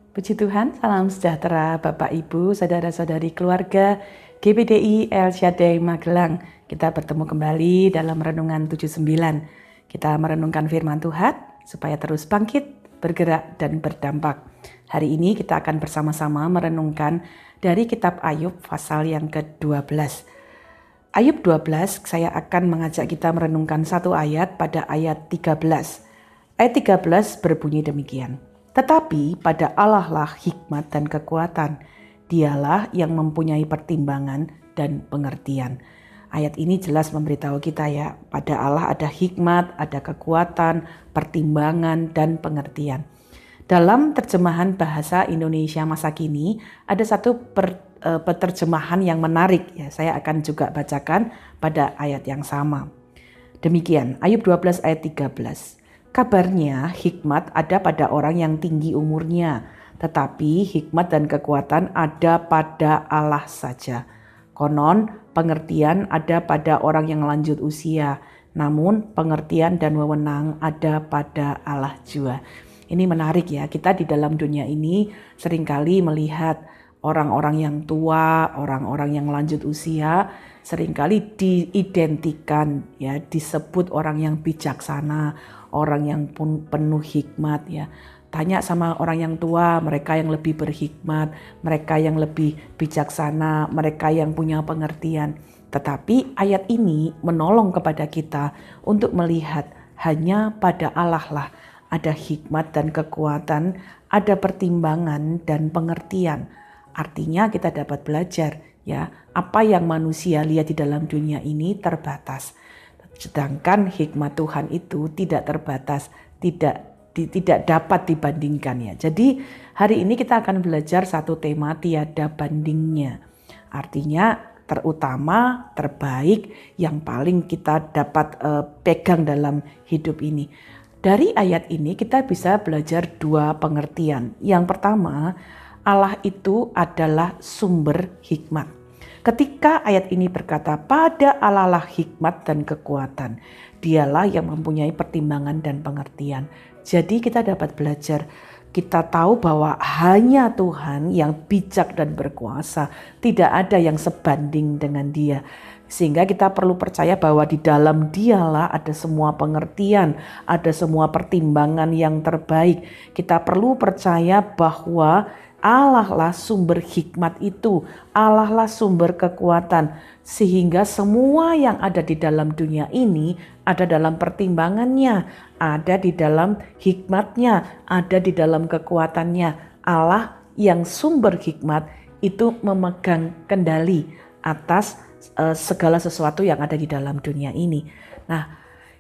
Puji Tuhan, salam sejahtera Bapak Ibu, saudara-saudari keluarga GBDI El Shaddai Magelang. Kita bertemu kembali dalam Renungan 79. Kita merenungkan firman Tuhan supaya terus bangkit, bergerak, dan berdampak. Hari ini kita akan bersama-sama merenungkan dari kitab Ayub pasal yang ke-12. Ayub 12, saya akan mengajak kita merenungkan satu ayat pada ayat 13. Ayat 13 berbunyi demikian. Tetapi pada Allah lah hikmat dan kekuatan. Dialah yang mempunyai pertimbangan dan pengertian. Ayat ini jelas memberitahu kita ya, pada Allah ada hikmat, ada kekuatan, pertimbangan, dan pengertian. Dalam terjemahan bahasa Indonesia masa kini, ada satu penerjemahan yang menarik ya. Saya akan juga bacakan pada ayat yang sama. Demikian, Ayub 12 ayat 13. Kabarnya hikmat ada pada orang yang tinggi umurnya, tetapi hikmat dan kekuatan ada pada Allah saja. Konon pengertian ada pada orang yang lanjut usia, namun pengertian dan wewenang ada pada Allah jua. Ini menarik ya, kita di dalam dunia ini seringkali melihat orang-orang yang tua, orang-orang yang lanjut usia, seringkali diidentikan ya, disebut orang yang bijaksana, orang yang pun penuh hikmat ya. Tanya sama orang yang tua, mereka yang lebih berhikmat, mereka yang lebih bijaksana, mereka yang punya pengertian. Tetapi ayat ini menolong kepada kita untuk melihat hanya pada Allah lah ada hikmat dan kekuatan, ada pertimbangan dan pengertian. Artinya kita dapat belajar ya, apa yang manusia lihat di dalam dunia ini terbatas. Sedangkan hikmat Tuhan itu tidak terbatas, tidak dapat dibandingkan ya. Jadi hari ini kita akan belajar satu tema tiada bandingnya. Artinya terutama, terbaik, yang paling kita dapat pegang dalam hidup ini. Dari ayat ini kita bisa belajar dua pengertian. Yang pertama, Allah itu adalah sumber hikmat. Ketika ayat ini berkata, pada Allah lah hikmat dan kekuatan. Dialah yang mempunyai pertimbangan dan pengertian. Jadi kita dapat belajar, kita tahu bahwa hanya Tuhan yang bijak dan berkuasa. Tidak ada yang sebanding dengan Dia. Sehingga kita perlu percaya bahwa di dalam Dialah ada semua pengertian, ada semua pertimbangan yang terbaik. Kita perlu percaya bahwa Allah lah sumber hikmat itu, Allah lah sumber kekuatan, sehingga semua yang ada di dalam dunia ini ada dalam pertimbangannya, ada di dalam hikmatnya, ada di dalam kekuatannya. Allah yang sumber hikmat itu memegang kendali atas segala sesuatu yang ada di dalam dunia ini. Nah,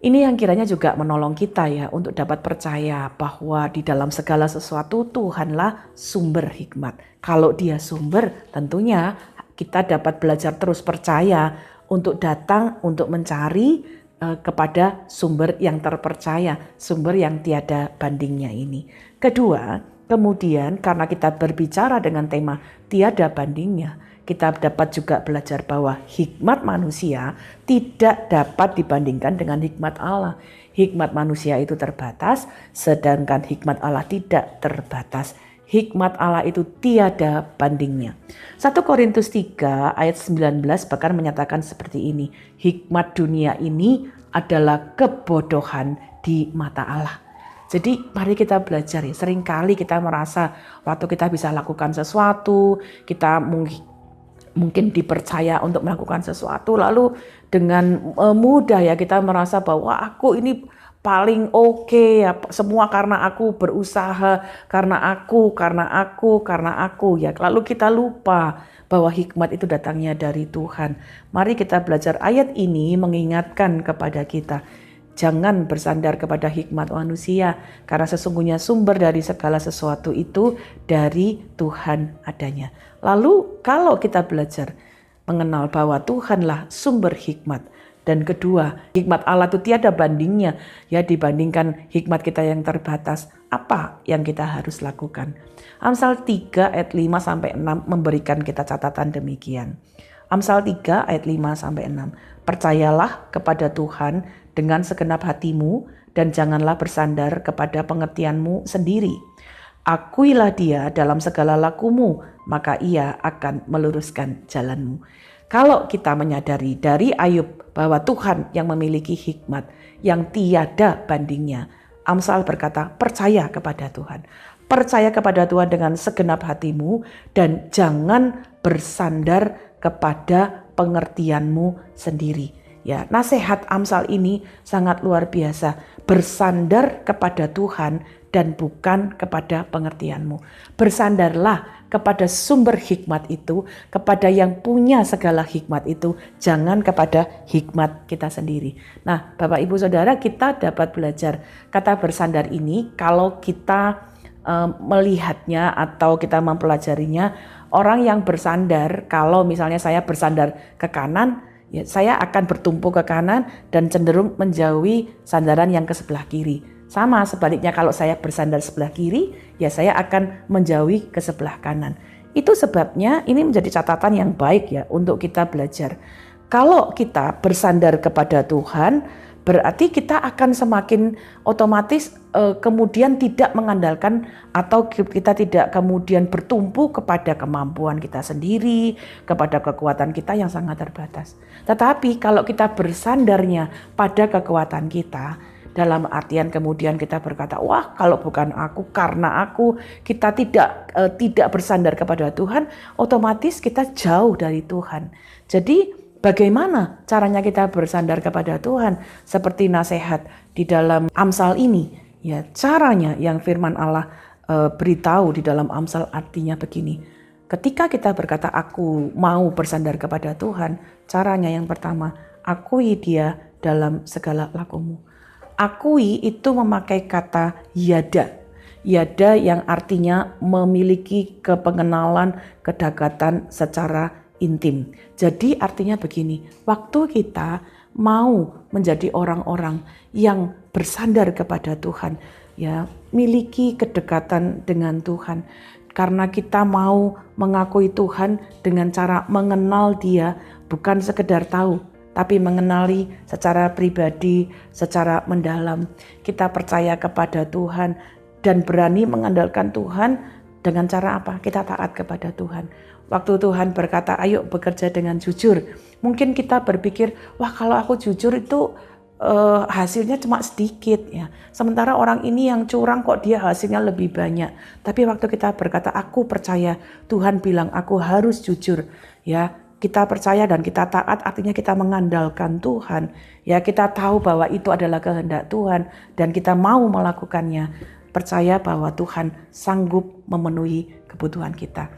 ini yang kiranya juga menolong kita ya untuk dapat percaya bahwa di dalam segala sesuatu Tuhanlah sumber hikmat. Kalau Dia sumber, tentunya kita dapat belajar terus percaya untuk datang, untuk mencari kepada sumber yang terpercaya, sumber yang tiada bandingnya ini. Kedua, kemudian karena kita berbicara dengan tema tiada bandingnya, kita dapat juga belajar bahwa hikmat manusia tidak dapat dibandingkan dengan hikmat Allah. Hikmat manusia itu terbatas, sedangkan hikmat Allah tidak terbatas. Hikmat Allah itu tiada bandingnya. 1 Korintus 3 ayat 19 bahkan menyatakan seperti ini. Hikmat dunia ini adalah kebodohan di mata Allah. Jadi mari kita belajar ya. Seringkali kita merasa waktu kita bisa lakukan sesuatu, kita mungkin dipercaya untuk melakukan sesuatu, lalu dengan mudah ya kita merasa bahwa aku ini paling oke ya, semua karena aku berusaha, karena aku ya. Lalu kita lupa bahwa hikmat itu datangnya dari Tuhan. Mari kita belajar ayat ini mengingatkan kepada kita. Jangan bersandar kepada hikmat manusia, karena sesungguhnya sumber dari segala sesuatu itu dari Tuhan adanya. Lalu kalau kita belajar mengenal bahwa Tuhanlah sumber hikmat, dan kedua, hikmat Allah itu tiada bandingnya ya dibandingkan hikmat kita yang terbatas, apa yang kita harus lakukan? Amsal 3 ayat 5 sampai 6 memberikan kita catatan demikian. Amsal 3 ayat 5 sampai 6. Percayalah kepada Tuhan dengan segenap hatimu dan janganlah bersandar kepada pengertianmu sendiri. Akuilah dia dalam segala lakumu, maka ia akan meluruskan jalanmu. Kalau kita menyadari dari Ayub bahwa Tuhan yang memiliki hikmat yang tiada bandingnya, Amsal berkata, percaya kepada Tuhan. Percaya kepada Tuhan dengan segenap hatimu dan jangan bersandar kepada pengertianmu sendiri. Ya, nasihat Amsal ini sangat luar biasa. Bersandar kepada Tuhan dan bukan kepada pengertianmu. Bersandarlah kepada sumber hikmat itu, kepada yang punya segala hikmat itu, jangan kepada hikmat kita sendiri. Nah, Bapak Ibu Saudara, kita dapat belajar kata bersandar ini kalau kita melihatnya atau kita mempelajarinya. Orang yang bersandar, kalau misalnya saya bersandar ke kanan, ya, saya akan bertumpu ke kanan dan cenderung menjauhi sandaran yang ke sebelah kiri. Sama sebaliknya kalau saya bersandar sebelah kiri, ya saya akan menjauhi ke sebelah kanan. Itu sebabnya ini menjadi catatan yang baik ya untuk kita belajar. Kalau kita bersandar kepada Tuhan, berarti kita akan semakin otomatis kemudian tidak mengandalkan atau kita tidak kemudian bertumpu kepada kemampuan kita sendiri, kepada kekuatan kita yang sangat terbatas. Tetapi kalau kita bersandarnya pada kekuatan kita, dalam artian kemudian kita berkata, wah kalau bukan aku, karena aku, kita tidak bersandar kepada Tuhan, otomatis kita jauh dari Tuhan. Jadi bagaimana caranya kita bersandar kepada Tuhan? Seperti nasihat di dalam Amsal ini, ya caranya yang firman Allah beritahu di dalam Amsal artinya begini. Ketika kita berkata aku mau bersandar kepada Tuhan, caranya yang pertama, akui dia dalam segala lakumu. Akui itu memakai kata yada. Yada yang artinya memiliki kepengenalan, kedekatan secara intim. Jadi artinya begini, waktu kita mau menjadi orang-orang yang bersandar kepada Tuhan, ya, miliki kedekatan dengan Tuhan. Karena kita mau mengakui Tuhan dengan cara mengenal Dia, bukan sekedar tahu, tapi mengenali secara pribadi, secara mendalam. Kita percaya kepada Tuhan dan berani mengandalkan Tuhan dengan cara apa? Kita taat kepada Tuhan. Waktu Tuhan berkata, ayo bekerja dengan jujur. Mungkin kita berpikir, wah kalau aku jujur itu hasilnya cuma sedikit ya. Sementara orang ini yang curang kok dia hasilnya lebih banyak. Tapi waktu kita berkata, aku percaya, Tuhan bilang aku harus jujur ya. Kita percaya dan kita taat artinya kita mengandalkan Tuhan. Ya, kita tahu bahwa itu adalah kehendak Tuhan dan kita mau melakukannya. Percaya bahwa Tuhan sanggup memenuhi kebutuhan kita.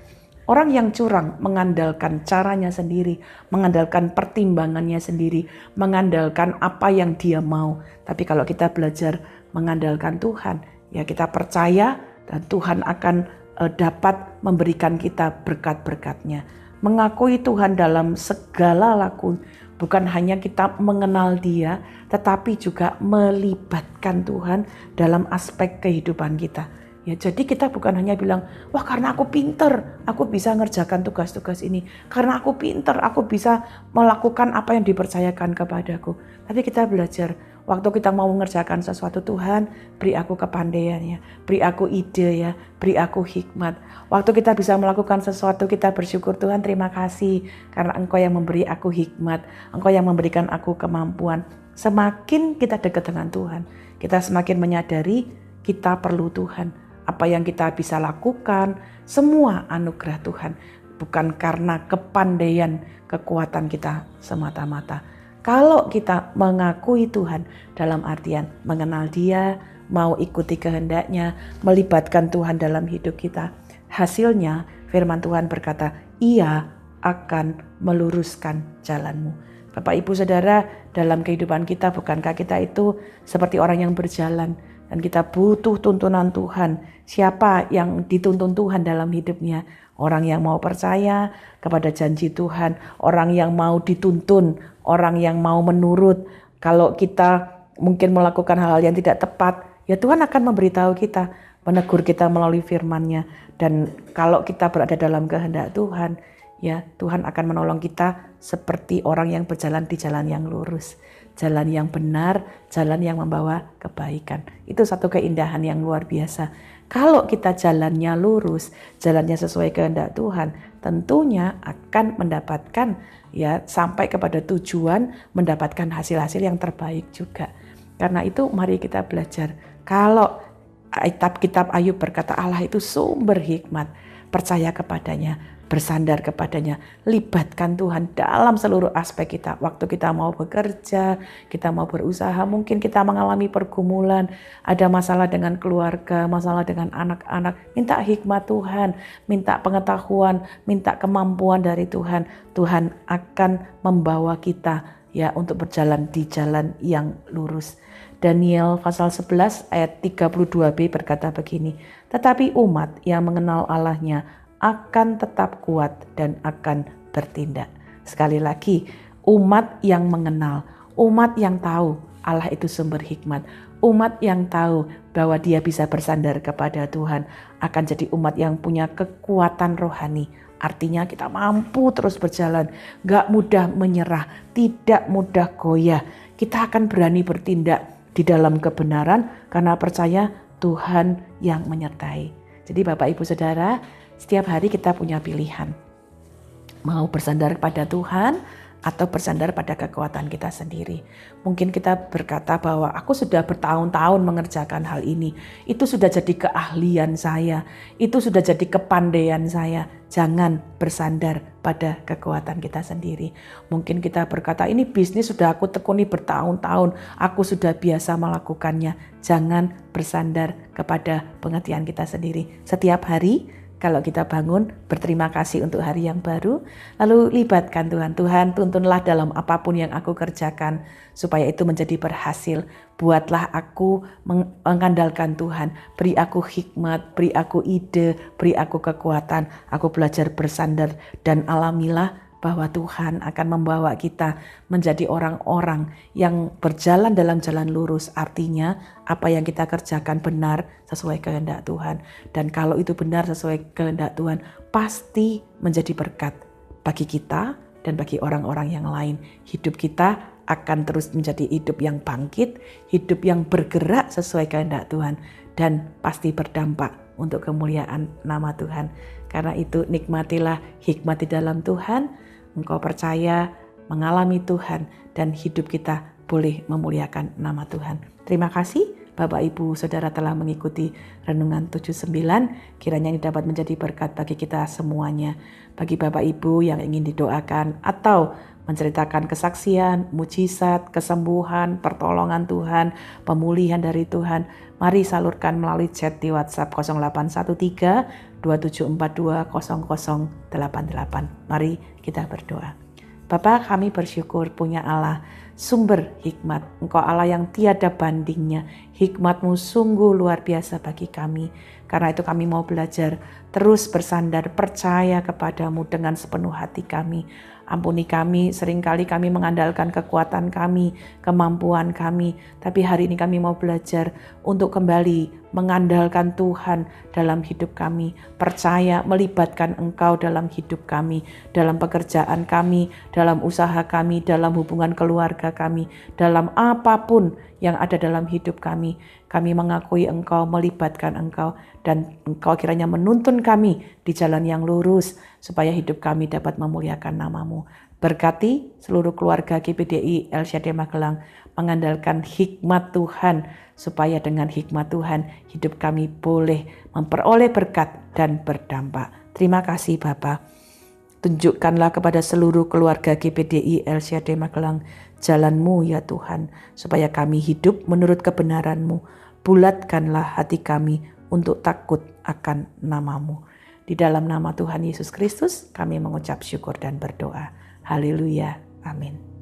Orang yang curang mengandalkan caranya sendiri, mengandalkan pertimbangannya sendiri, mengandalkan apa yang dia mau. Tapi kalau kita belajar mengandalkan Tuhan, ya kita percaya dan Tuhan akan dapat memberikan kita berkat-berkatnya. Mengakui Tuhan dalam segala laku, bukan hanya kita mengenal Dia, tetapi juga melibatkan Tuhan dalam aspek kehidupan kita. Ya, jadi kita bukan hanya bilang, wah karena aku pinter, aku bisa ngerjakan tugas-tugas ini. Karena aku pinter, aku bisa melakukan apa yang dipercayakan kepadaku. Tapi kita belajar, waktu kita mau mengerjakan sesuatu, Tuhan beri aku kepandaian ya, beri aku ide ya, beri aku hikmat. Waktu kita bisa melakukan sesuatu, kita bersyukur, Tuhan terima kasih karena Engkau yang memberi aku hikmat, Engkau yang memberikan aku kemampuan. Semakin kita dekat dengan Tuhan, kita semakin menyadari kita perlu Tuhan. Apa yang kita bisa lakukan, semua anugerah Tuhan. Bukan karena kepandaian, kekuatan kita semata-mata. Kalau kita mengakui Tuhan dalam artian mengenal Dia, mau ikuti kehendaknya, melibatkan Tuhan dalam hidup kita, hasilnya firman Tuhan berkata, Ia akan meluruskan jalanmu. Bapak Ibu Saudara, dalam kehidupan kita bukankah kita itu seperti orang yang berjalan dan kita butuh tuntunan Tuhan. Siapa yang dituntun Tuhan dalam hidupnya? Orang yang mau percaya kepada janji Tuhan, orang yang mau dituntun, orang yang mau menurut. Kalau kita mungkin melakukan hal-hal yang tidak tepat, ya Tuhan akan memberitahu kita, menegur kita melalui firman-Nya. Dan kalau kita berada dalam kehendak Tuhan, ya Tuhan akan menolong kita seperti orang yang berjalan di jalan yang lurus, jalan yang benar, jalan yang membawa kebaikan. Itu satu keindahan yang luar biasa. Kalau kita jalannya lurus, jalannya sesuai kehendak Tuhan, tentunya akan mendapatkan ya sampai kepada tujuan, mendapatkan hasil-hasil yang terbaik juga. Karena itu mari kita belajar. Kalau kitab Ayub berkata Allah itu sumber hikmat, percaya kepadanya, bersandar kepadanya, libatkan Tuhan dalam seluruh aspek kita. Waktu kita mau bekerja, kita mau berusaha, mungkin kita mengalami pergumulan, ada masalah dengan keluarga, masalah dengan anak-anak, minta hikmat Tuhan, minta pengetahuan, minta kemampuan dari Tuhan. Tuhan akan membawa kita ya untuk berjalan di jalan yang lurus. Daniel pasal 11 ayat 32b berkata begini, tetapi umat yang mengenal Allahnya akan tetap kuat dan akan bertindak. Sekali lagi, umat yang mengenal, umat yang tahu Allah itu sumber hikmat, umat yang tahu bahwa dia bisa bersandar kepada Tuhan akan jadi umat yang punya kekuatan rohani. Artinya kita mampu terus berjalan, gak mudah menyerah, tidak mudah goyah. Kita akan berani bertindak di dalam kebenaran karena percaya Tuhan yang menyertai. Jadi Bapak Ibu Saudara, setiap hari kita punya pilihan. Mau bersandar pada Tuhan atau bersandar pada kekuatan kita sendiri. Mungkin kita berkata bahwa aku sudah bertahun-tahun mengerjakan hal ini. Itu sudah jadi keahlian saya. Itu sudah jadi kepandaian saya. Jangan bersandar pada kekuatan kita sendiri. Mungkin kita berkata ini bisnis sudah aku tekuni bertahun-tahun. Aku sudah biasa melakukannya. Jangan bersandar kepada pengertian kita sendiri. Setiap hari kalau kita bangun, berterima kasih untuk hari yang baru, lalu libatkan Tuhan. Tuhan, tuntunlah dalam apapun yang aku kerjakan, supaya itu menjadi berhasil. Buatlah aku mengandalkan Tuhan. Beri aku hikmat, beri aku ide, beri aku kekuatan. Aku belajar bersandar dan alamilah bahwa Tuhan akan membawa kita menjadi orang-orang yang berjalan dalam jalan lurus. Artinya apa yang kita kerjakan benar sesuai kehendak Tuhan. Dan kalau itu benar sesuai kehendak Tuhan, pasti menjadi berkat bagi kita dan bagi orang-orang yang lain. Hidup kita akan terus menjadi hidup yang bangkit, hidup yang bergerak sesuai kehendak Tuhan. Dan pasti berdampak untuk kemuliaan nama Tuhan. Karena itu nikmatilah hikmat di dalam Tuhan. Engkau percaya, mengalami Tuhan, dan hidup kita boleh memuliakan nama Tuhan. Terima kasih Bapak Ibu Saudara telah mengikuti Renungan 79. Kiranya ini dapat menjadi berkat bagi kita semuanya. Bagi Bapak Ibu yang ingin didoakan atau menceritakan kesaksian, mujizat, kesembuhan, pertolongan Tuhan, pemulihan dari Tuhan, mari salurkan melalui chat di WhatsApp 0813 2742 0088. Mari kita berdoa. Bapa, kami bersyukur punya Allah, sumber hikmat. Engkau Allah yang tiada bandingnya. Hikmat-Mu sungguh luar biasa bagi kami. Karena itu kami mau belajar terus bersandar, percaya kepadamu dengan sepenuh hati kami. Ampuni kami, seringkali kami mengandalkan kekuatan kami, kemampuan kami. Tapi hari ini kami mau belajar untuk kembali mengandalkan Tuhan dalam hidup kami. Percaya, melibatkan Engkau dalam hidup kami, dalam pekerjaan kami, dalam usaha kami, dalam hubungan keluarga kami, dalam apapun yang ada dalam hidup kami. Kami mengakui Engkau, melibatkan Engkau, dan Engkau kiranya menuntun kami di jalan yang lurus, supaya hidup kami dapat memuliakan nama-Mu. Berkati seluruh keluarga GBDI El Shaddai Magelang, mengandalkan hikmat Tuhan, supaya dengan hikmat Tuhan hidup kami boleh memperoleh berkat dan berdampak. Terima kasih Bapa. Tunjukkanlah kepada seluruh keluarga GBDI El Shaddai Magelang jalan-Mu ya Tuhan, supaya kami hidup menurut kebenaran-Mu. Bulatkanlah hati kami untuk takut akan nama-Mu. Di dalam nama Tuhan Yesus Kristus kami mengucap syukur dan berdoa. Haleluya. Amin.